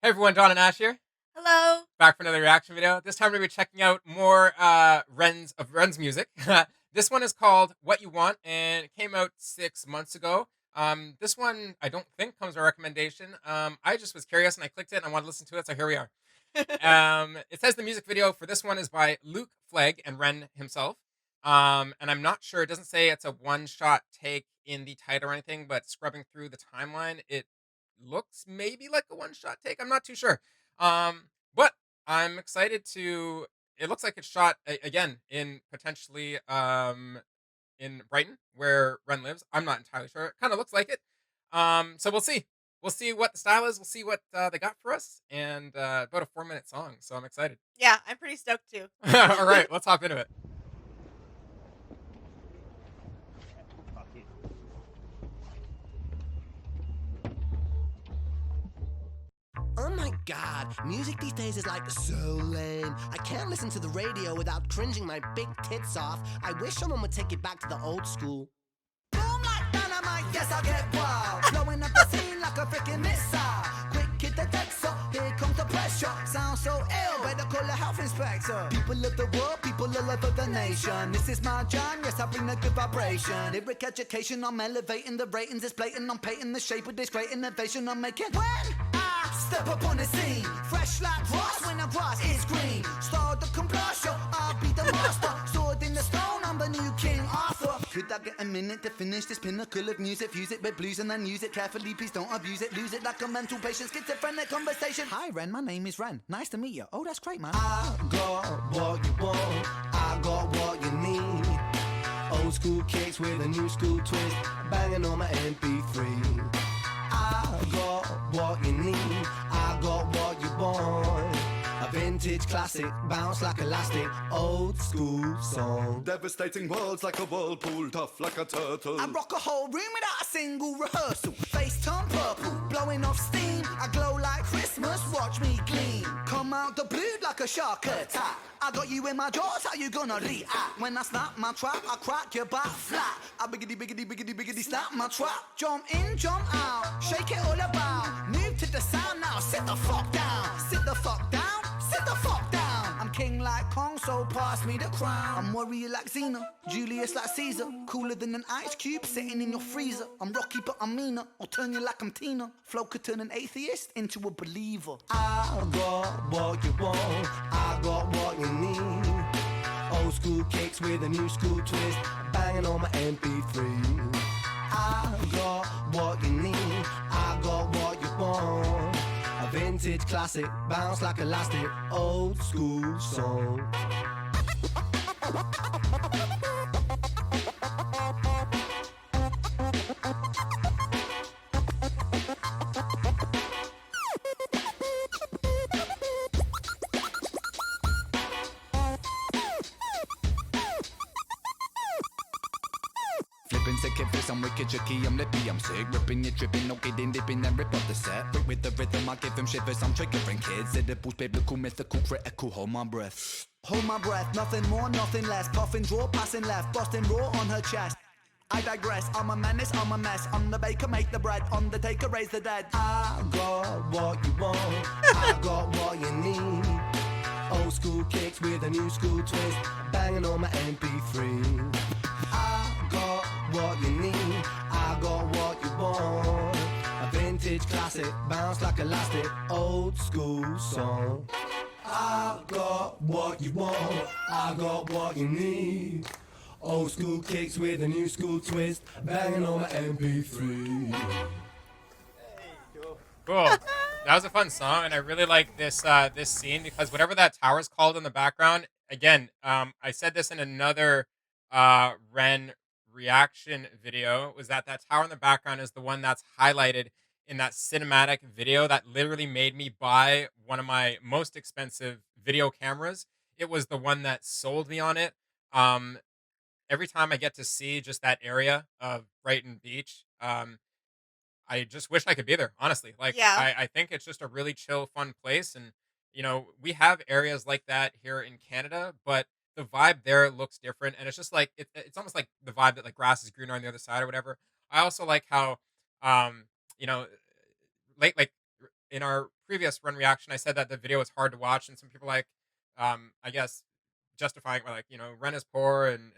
Hey everyone, Don and Ash here, Hello. back for another reaction video. This time we're going to be checking out more Ren's music. This one is called What You Want, and it came out 6 months ago. This one I don't think comes with a recommendation. I just was curious and I clicked it and I wanted to listen to it, so here we are. It says the music video for this one is by Luke Flegg and Ren himself. And I'm not sure. It doesn't say it's a one-shot take in the title or anything, but scrubbing through the timeline, it looks maybe like a one-shot take. I'm not too sure. But I'm excited to. It looks like it's shot again in potentially in Brighton, where Ren lives. I'm not entirely sure. It kind of looks like it. So we'll see. We'll see what the style is. We'll see what they got for us, and about a 4 minute song. So I'm excited. Yeah, I'm pretty stoked too. All right, let's hop into it. Oh my god, music these days is like so lame. I can't listen to the radio without cringing my big tits off. I wish someone would take it back to the old school. Boom like dynamite, yes I get wild. Blowing up the scene like a freaking missile. Quick hit the deck, so here comes the pressure. Sounds so ill, better call a health inspector. People of the world, people all over the nation. This is my jam, yes I bring the good vibration. Lyric education, I'm elevating the ratings. It's blatant, I'm painting the shape with this great innovation. I'm making when step up on the scene, fresh like grass when the grass is green. Start the combustion, I'll be the master. Sword in the stone, I'm the new King Arthur. Could I get a minute to finish this pinnacle of music? Fuse it with blues and then use it carefully. Please don't abuse it, lose it like a mental patient. Schizophrenic conversation. Hi Ren, my name is Ren. Nice to meet you. Oh, that's great, man. I got what you want, I got what you need. Old school kicks with a new school twist, banging on my MP3. I got what you need, I got what you want. A vintage classic, bounce like elastic, old school song. Devastating words like a whirlpool, tough like a turtle. I rock a whole room without a single rehearsal. Face turn purple, blowing off steam. I glow like Christmas, watch me gleam. Come out the blue like a shark attack. I got you in my jaws, how you gonna react? When I snap my trap, I crack your back flat. I biggity biggity biggity biggity snap my trap. Jump in, jump out, shake it all about. Move to the sound now, sit the fuck down. Sit the fuck down, sit the fuck down. I'm king like Kong, so pass me the crown. I'm warrior like Xena, Julius like Caesar. Cooler than an ice cube sitting in your freezer. I'm Rocky but I'm meaner, I'll turn you like I'm Tina. Flow could turn an atheist into a believer. I got what you want, I got what you need. Old school kicks with a new school twist, banging on my MP3. I got what you need, I got what you want. A vintage classic, bounce like elastic, old school song. Flipping sick if I'm wicked tricky, I'm lippy, I'm sick. Ripping you tripping, no kidding, dipping and rip off the set. Brick with the rhythm, I give them shivers, I'm triggering kids. Edibles, biblical, mythical, critical, hold my breath. Hold my breath, nothing more, nothing less. Puffing, draw, passing left, busting raw on her chest. I digress, I'm a menace, I'm a mess. I'm the baker, make the bread, Undertaker, raise the dead. I got what you want, I got what you need. Old school kicks with a new school twist, banging on my MP3. I got what you need, I got what you want. A vintage classic, bounce like elastic, old school song. I got what you want, I got what you need. Old school kicks with a new school twist, banging on my MP3. Cool. That was a fun song, and I really like this scene because whatever that tower's called in the background. Again, I said this in another Ren reaction video. Was that tower in the background is the one that's highlighted in that cinematic video that literally made me buy one of my most expensive video cameras. It was the one that sold me on it. Um, every time I get to see just that area of Brighton Beach, I just wish I could be there, honestly. Like, Yeah. I think it's just a really chill, fun place. And, we have areas like that here in Canada, but the vibe there looks different. And it's just like, it's almost like the vibe that like grass is greener on the other side or whatever. I also like how, um, you know, like in our previous run reaction, I said that the video was hard to watch, and some people like, I guess, justifying by like, Ren is poor and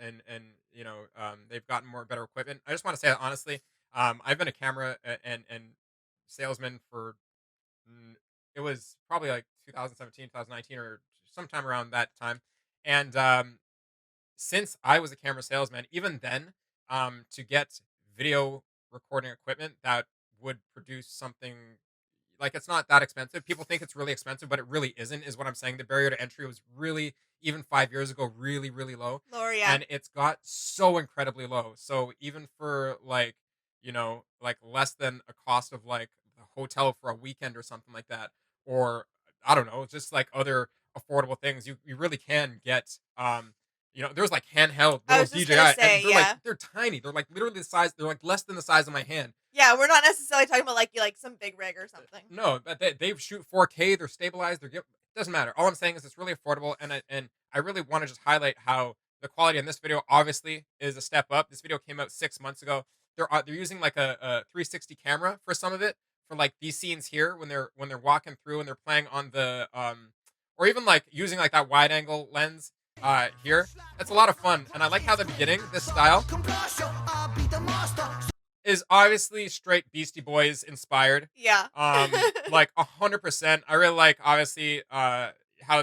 they've gotten more better equipment. I just want to say that honestly, I've been a camera and salesman for it was probably like 2017, 2019, or sometime around that time, and since I was a camera salesman, even then, to get video recording equipment that would produce something like it's not that expensive. People think it's really expensive, but it really isn't, is what I'm saying. The barrier to entry was really, even 5 years ago, really, really low. Lower, yeah. And it's got so incredibly low. So even for like, like less than a cost of like a hotel for a weekend or something like that, or I don't know, just like other affordable things, you really can get there's like handheld I little was just gonna DJI, and say, yeah. they're tiny. They're like literally the size. They're like less than the size of my hand. Yeah, we're not necessarily talking about like some big rig or something. No, but they shoot 4K. They're stabilized. Doesn't matter. All I'm saying is it's really affordable, and I really want to just highlight how the quality in this video obviously is a step up. This video came out 6 months ago. They're using like a 360 camera for some of it, for like these scenes here when they're walking through and they're playing on the or even like using like that wide angle lens here. That's a lot of fun, and I like how the beginning, this style, is obviously straight Beastie Boys inspired. Yeah. Like 100%. I really like obviously how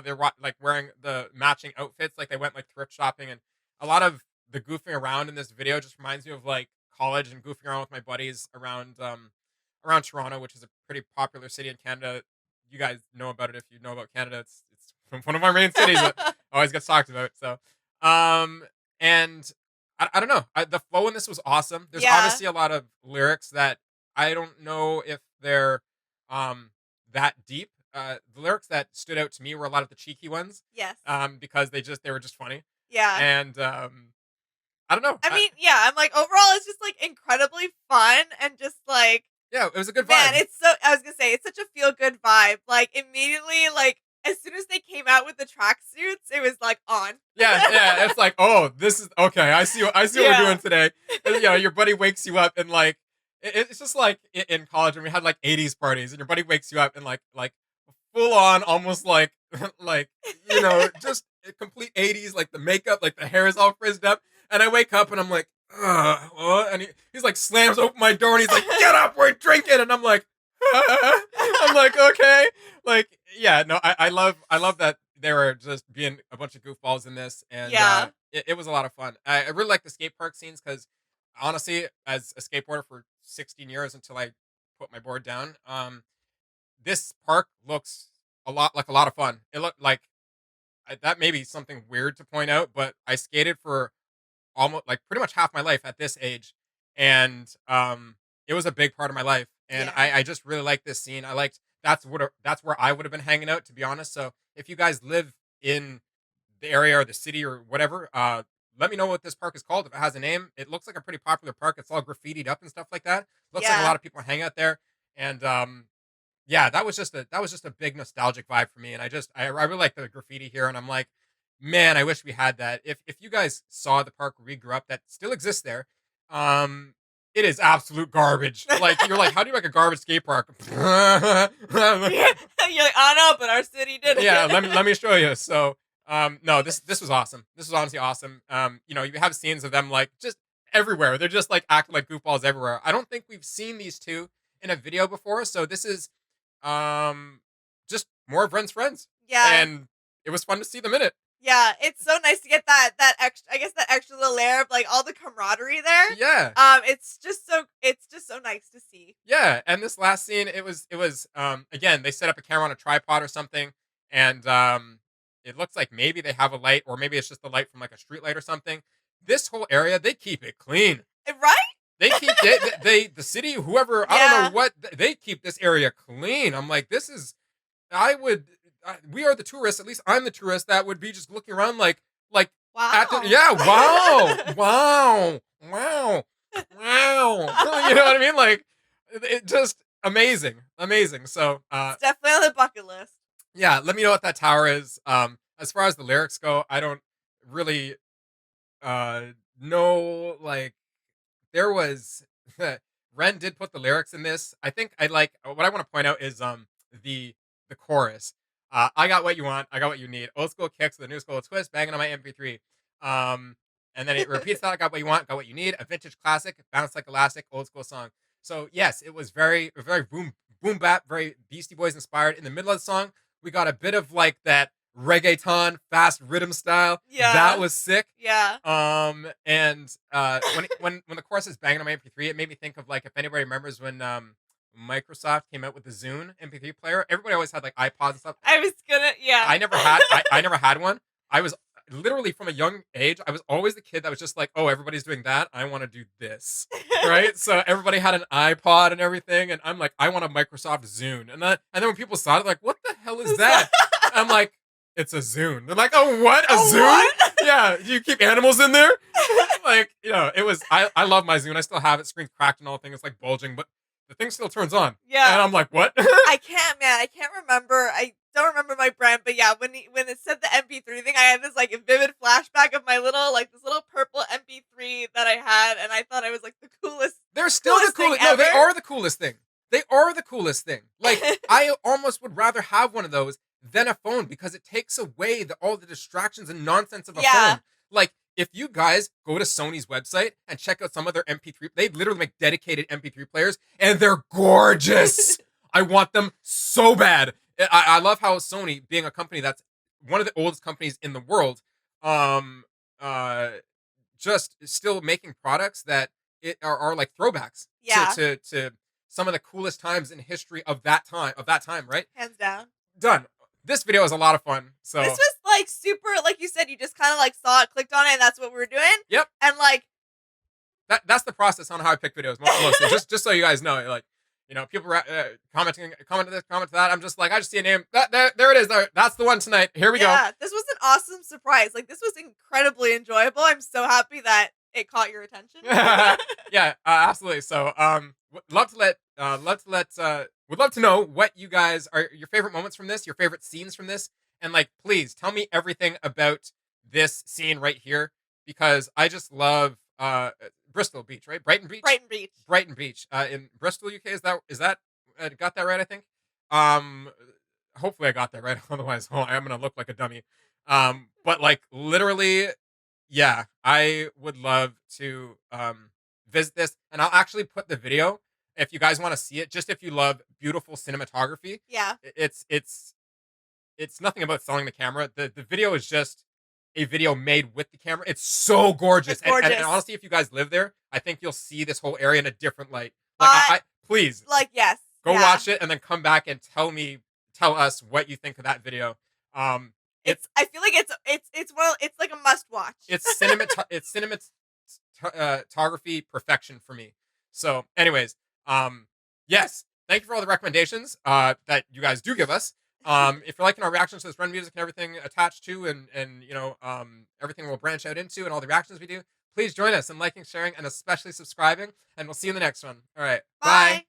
they're like wearing the matching outfits, like they went like thrift shopping, and a lot of the goofing around in this video just reminds me of like college and goofing around with my buddies around Toronto, which is a pretty popular city in Canada. You guys know about it if you know about Canada. It's one of our main cities that always gets talked about. So, and I don't know. The flow in this was awesome. There's Yeah. obviously a lot of lyrics that I don't know if they're that deep. The lyrics that stood out to me were a lot of the cheeky ones. Yes. Because they were just funny. Yeah. And I don't know. I mean, yeah, I'm like overall it's just like incredibly fun and just like Yeah, it was a good vibe. man, I was gonna say it's such a feel good vibe. Like immediately, like as soon as they came out with the tracksuits, it was like on. Yeah, it's like, oh, this is okay. I see what we're doing today. And, your buddy wakes you up and like it's just like in college when we had like 80s parties and your buddy wakes you up and like full on almost like like just a complete 80s, like the makeup, like the hair is all frizzed up, and I wake up and I'm like, what? And he's like slams open my door and he's like, get up, we're drinking, and I'm like, I'm like, okay, like yeah, no, I love that they were just being a bunch of goofballs in this, and Yeah. it was a lot of fun. I really like the skate park scenes because honestly, as a skateboarder for 16 years until I put my board down, this park looks a lot like a lot of fun. It looked like that may be something weird to point out, but I skated for almost like pretty much half my life at this age, and it was a big part of my life, and Yeah. I just really like this scene. I liked that's where I would have been hanging out, to be honest. So if you guys live in the area or the city or whatever, let me know what this park is called if it has a name. It looks like a pretty popular park. It's all graffitied up and stuff like that. Looks like a Yeah. lot of people hang out there, and yeah, that was just a big nostalgic vibe for me, and I really like the graffiti here, and I'm like, man, I wish we had that. If you guys saw the park where we grew up, that still exists there, it is absolute garbage. Like you're like, how do you make a garbage skate park? You're like, I know, but our city did it. Yeah, let me show you. So, no, this was awesome. This was honestly awesome. You have scenes of them like just everywhere. They're just like acting like goofballs everywhere. I don't think we've seen these two in a video before, so this is just more of Ren's friends. Yeah. And it was fun to see them in it. Yeah, it's so nice to get that extra, I guess that extra little layer of like all the camaraderie there. Yeah. It's just so nice to see. Yeah, and this last scene, it was again, they set up a camera on a tripod or something, and it looks like maybe they have a light, or maybe it's just the light from like a street light or something. This whole area, they keep it clean. Right? They keep the city, whoever, I don't know what, they keep this area clean. I'm like, this is, we are the tourists. At least I'm the tourist that would be just looking around like Wow. yeah, wow. You know what I mean? Like, it just amazing. So, It's definitely on the bucket list. yeah, let me know what that tower is. As far as the lyrics go, I don't really know, like, there was Ren did put the lyrics in this. I think I like what I want to point out is the chorus. I got what you want, I got what you need. Old school kicks with a new school twist, banging on my MP3. Um, and then it repeats that. I got what you want, got what you need. A vintage classic, bounce like elastic, old school song. So yes, it was very boom bap, very Beastie Boys inspired. In the middle of the song, we got a bit of like that reggaeton fast rhythm style. Yeah. That was sick. Yeah. And when the chorus is banging on my MP3, it made me think of like if anybody remembers when Microsoft came out with the Zune MP3 player. Everybody always had like iPods and stuff. I was gonna, yeah. I never had one. I was literally from a young age, I was always the kid that was just like, oh, everybody's doing that, I want to do this. Right? So everybody had an iPod and everything, and I'm like, I want a Microsoft Zune. And then when people saw it, like, what the hell is that? I'm like, it's a Zune. They're like, oh, what? A Zune? What? Yeah, you keep animals in there? Like, it was, I love my Zune. I still have it, screen's cracked and all thing. It's like bulging, but the thing still turns on. Yeah. And I'm like, what? I can't, man. I can't remember. I don't remember my brand, but yeah, when it said the MP3 thing, I had this like vivid flashback of my this little purple MP3 that I had, and I thought I was like the coolest. They're still the coolest. No, they are the coolest thing. They are the coolest thing. Like, I almost would rather have one of those than a phone because it takes away all the distractions and nonsense of a phone. Like, if you guys go to Sony's website and check out some of their MP3, they literally make dedicated MP3 players, and they're gorgeous. I want them so bad. I love how Sony, being a company that's one of the oldest companies in the world, just still making products that are like throwbacks to some of the coolest times in history of that time, right? Hands down. Done. This video was a lot of fun. So this was like super, like you said, you just kind of like saw it, clicked on it, and that's what we were doing. Yep. And like that's the process on how I pick videos mostly. just so you guys know, like, people comment to this, comment to that. I'm just like, I just see a name. There it is. That's the one tonight. Here we go. Yeah, this was an awesome surprise. Like, this was incredibly enjoyable. I'm so happy that it caught your attention. Yeah, absolutely. So, would love to know what you guys are your favorite moments from this, your favorite scenes from this, and like, please tell me everything about this scene right here because I just love Bristol Beach, right? Brighton Beach. Brighton Beach. In Bristol, UK. Is that got that right? I think. Hopefully I got that right. Otherwise, I'm gonna look like a dummy. But like literally, yeah, I would love to visit this, and I'll actually put the video if you guys want to see it. Just if you love beautiful cinematography, Yeah. It's nothing about selling the camera. The video is just a video made with the camera. It's so gorgeous. It's gorgeous. And honestly, if you guys live there, I think you'll see this whole area in a different light. Like, please, like, yes, go watch it and then come back and tell us what you think of that video. I feel like it's like a must watch. It's cinematography perfection for me. So, anyways, yes, thank you for all the recommendations that you guys do give us. If you're liking our reactions to this run music and everything attached to and everything we'll branch out into and all the reactions we do, please join us in liking, sharing, and especially subscribing. And we'll see you in the next one. All right. Bye.